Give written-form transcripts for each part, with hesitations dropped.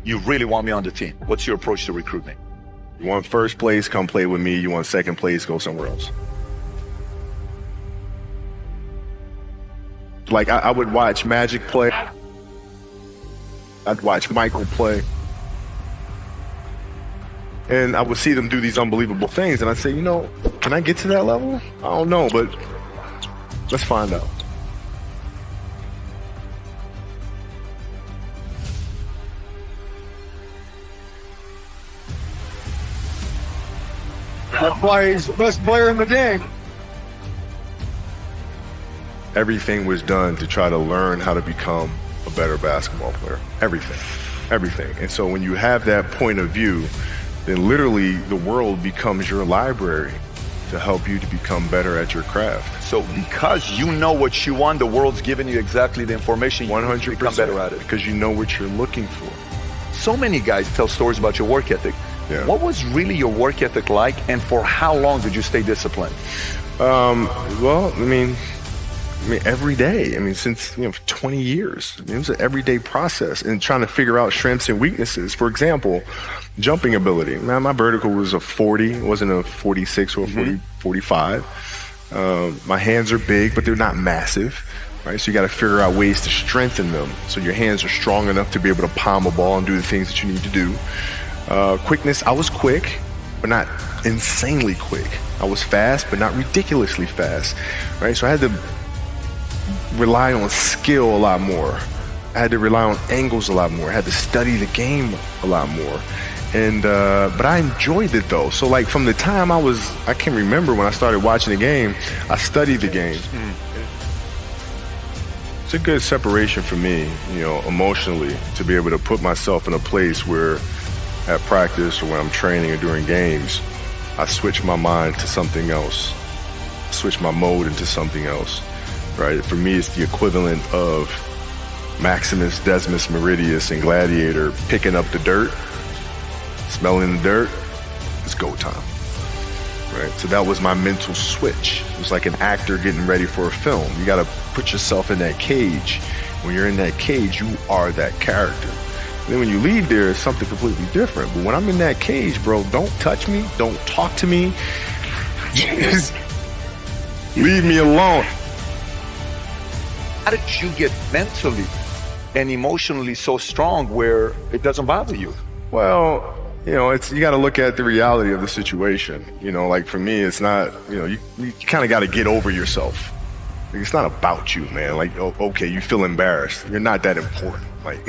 you really want me on the team? What's your approach to recruitment? You want first place, come play with me. You want second place, go somewhere else. Like, I would watch Magic play. I'd watch Michael play. And I would see them do these unbelievable things. And I'd say, you know, can I get to that level? I don't know, but let's find out. That's why he's the best player in the game. Everything was done to try to learn how to become a better basketball player. Everything. And so when you have that point of view, then literally the world becomes your library to help you to become better at your craft. So because you know what you want, the world's giving you exactly the information, 100%, you become better at it. Because you know what you're looking for. So many guys tell stories about your work ethic. Yeah. What was really your work ethic like, and for how long did you stay disciplined? Well, I mean, every day. I mean, since 20 years. It was an everyday process and trying to figure out strengths and weaknesses. For example, jumping ability. Man, my vertical was a 40. It wasn't a 46 or a 45. My hands are big, but they're not massive. Right? So you got to figure out ways to strengthen them so your hands are strong enough to be able to palm a ball and do the things that you need to do. Quickness, I was quick, but not insanely quick. I was fast, but not ridiculously fast. Right? So I had to rely on skill a lot more. I had to rely on angles a lot more. I had to study the game a lot more. And but I enjoyed it though. So like from the time I can remember when I started watching the game, I studied the game. It's a good separation for me, emotionally, to be able to put myself in a place where at practice or when I'm training or during games, I switch my mind to something else, switch my mode into something else. Right? For me, it's the equivalent of Maximus, Decimus, Meridius, and Gladiator picking up the dirt, smelling the dirt. It's go time. Right? So that was my mental switch. It was like an actor getting ready for a film. You got to put yourself in that cage. When you're in that cage, you are that character. And then when you leave there, it's something completely different. But when I'm in that cage, bro, don't touch me. Don't talk to me. Just leave me alone. How did you get mentally and emotionally so strong where it doesn't bother you? Well, you got to look at the reality of the situation. Like for me, it's not, you kind of got to get over yourself. Like, it's not about you, man. Like, okay, you feel embarrassed. You're not that important. Like,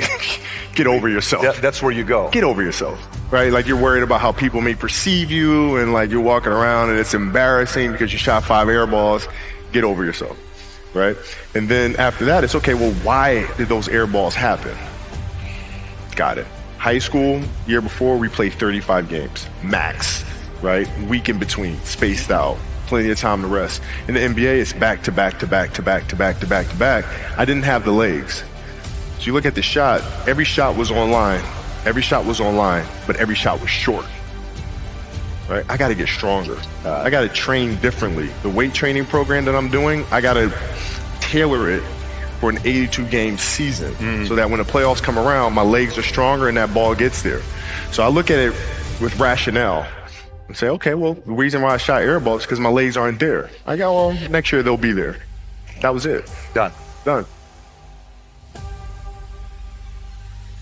get over yourself. That's where you go. Get over yourself, right? Like you're worried about how people may perceive you and like you're walking around and it's embarrassing because you shot 5 air balls. Get over yourself. Right? And then after that, it's okay, well, why did those air balls happen? Got it. High school, year before, we played 35 games, max, right? Week in between, spaced out, plenty of time to rest. In the NBA, it's back to back to back to back to back to back to back. I didn't have the legs. So you look at the shot, every shot was online, but every shot was short. Right? I got to get stronger. I got to train differently. The weight training program that I'm doing, I got to tailor it for an 82-game season so that when the playoffs come around, my legs are stronger and that ball gets there. So I look at it with rationale and say, okay, well, the reason why I shot air balls is because my legs aren't there. I go, well, next year they'll be there. That was it. Done.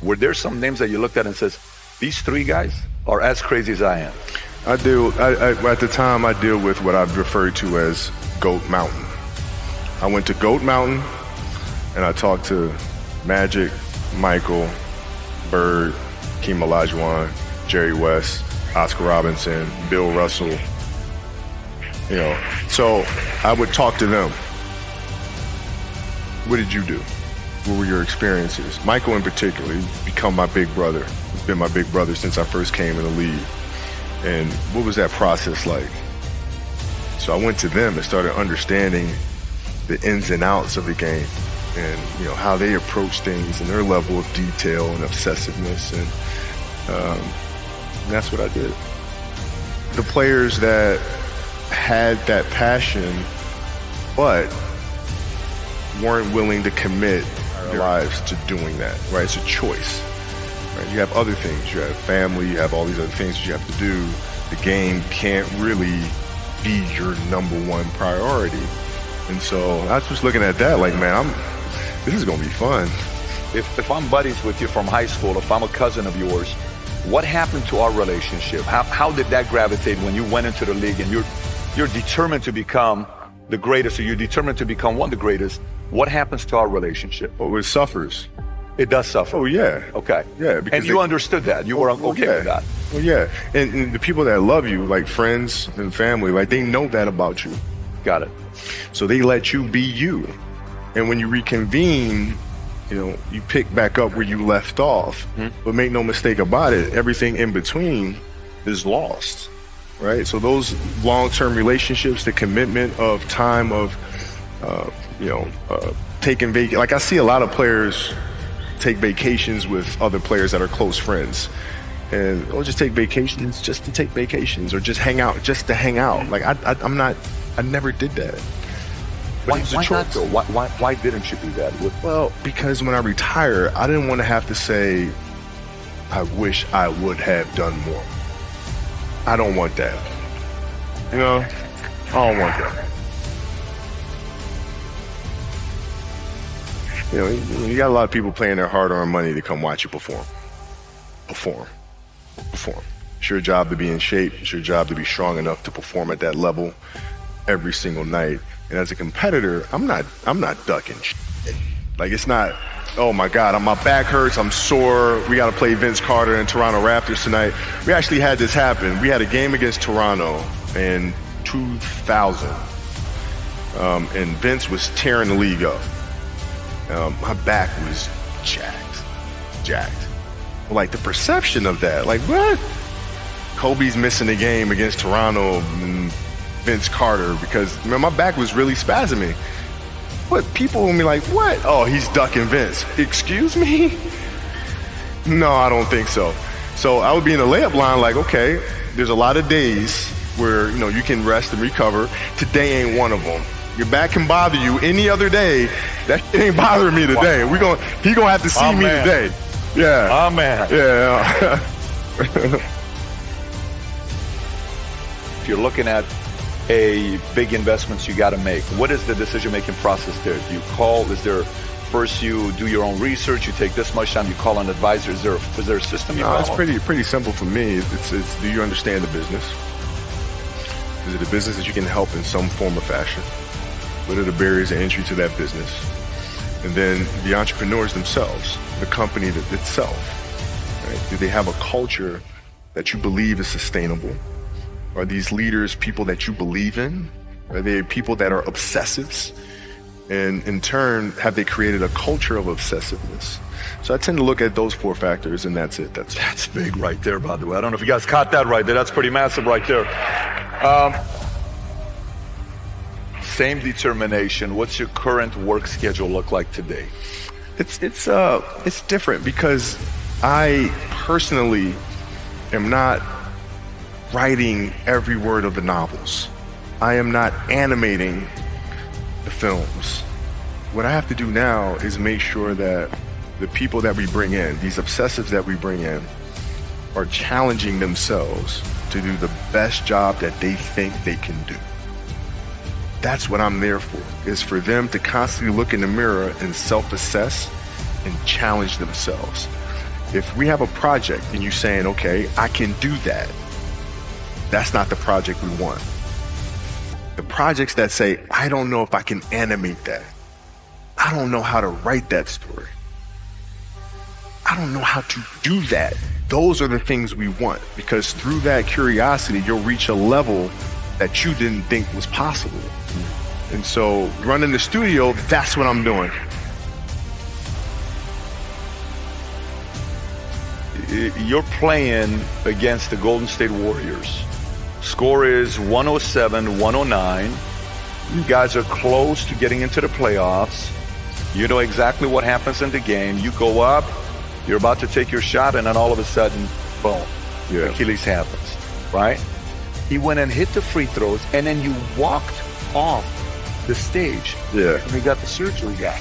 Were there some names that you looked at and says, these 3 guys are as crazy as I am? At the time, I deal with what I've referred to as Goat Mountain. I went to Goat Mountain and I talked to Magic, Michael, Bird, Keem Olajuwon, Jerry West, Oscar Robinson, Bill Russell. So I would talk to them. What did you do? What were your experiences? Michael in particular, he's become my big brother. He's been my big brother since I first came in the league. And what was that process like? So I went to them and started understanding the ins and outs of the game and how they approach things and their level of detail and obsessiveness. And that's what I did. The players that had that passion but weren't willing to commit their lives to doing that, right? It's a choice. Right? You have other things. You have family. You have all these other things that you have to do. The game can't really be your number one priority. And so I was just looking at that like, man, this is going to be fun. If I'm buddies with you from high school, if I'm a cousin of yours, what happened to our relationship? How did that gravitate when you went into the league and you're determined to become the greatest, or you're determined to become one of the greatest? What happens to our relationship? Oh, it suffers. It does suffer. Oh, yeah. Okay. Yeah. And you understood that. You were okay with that. Well, yeah. And the people that love you, like friends and family, like they know that about you. Got it. So they let you be you. And when you reconvene, you pick back up where you left off. But make no mistake about it, everything in between is lost, right? So those long-term relationships, the commitment of time of, taking vacation. Like I see a lot of players take vacations with other players that are close friends. And just take vacations just to take vacations, or just hang out just to hang out. Like I never did that. But Why not though? Why didn't you do that? Well, because when I retire, I didn't want to have to say, I wish I would have done more. I don't want that. I don't want that. You got a lot of people paying their hard-earned money to come watch you perform. It's your job to be in shape. It's your job to be strong enough to perform at that level every single night. And as a competitor, I'm not ducking shit. Like, it's not, oh my God, my back hurts, I'm sore, we got to play Vince Carter and Toronto Raptors tonight. We actually had this happen. We had a game against Toronto in 2000, and Vince was tearing the league up. My back was jacked. Like, the perception of that, like, what? Kobe's missing the game against Toronto and Vince Carter because my back was really spasming. But people will be like, what? Oh, he's ducking Vince. Excuse me? No, I don't think so. So I would be in the layup line like, okay, there's a lot of days where, you can rest and recover. Today ain't one of them. Your back can bother you any other day. That shit ain't bothering me today. He gonna have to see me today. Yeah. Oh, man. Yeah. If you're looking at big investments you got to make, what is the decision-making process there? Do you call? Is there first you do your own research? You take this much time. You call an advisor. Is there a system you follow? It's pretty simple for me. It's do you understand the business? Is it a business that you can help in some form or fashion? What are the barriers of entry to that business? And then the entrepreneurs themselves, the company itself, right? Do they have a culture that you believe is sustainable? Are these leaders people that you believe in? Are they people that are obsessives? And in turn, have they created a culture of obsessiveness? So I tend to look at those 4 factors, and that's it. That's big right there, by the way. I don't know if you guys caught that right there. That's pretty massive right there. Same determination. What's your current work schedule look like today? It's different because I personally am not writing every word of the novels. I am not animating the films. What I have to do now is make sure that the people that we bring in, these obsessives that we bring in, are challenging themselves to do the best job that they think they can do. That's what I'm there for, is for them to constantly look in the mirror and self-assess and challenge themselves. If we have a project and you're saying, okay, I can do that, that's not the project we want. The projects that say, I don't know if I can animate that. I don't know how to write that story. I don't know how to do that. Those are the things we want, because through that curiosity, you'll reach a level that you didn't think was possible. And so running the studio, that's what I'm doing. You're playing against the Golden State Warriors. Score is 107-109. You guys are close to getting into the playoffs. You know exactly what happens in the game. You go up, you're about to take your shot, and then all of a sudden, boom, Achilles happens, right? He went and hit the free throws, and then you walked off the stage. Yeah. And we got the surgery guy.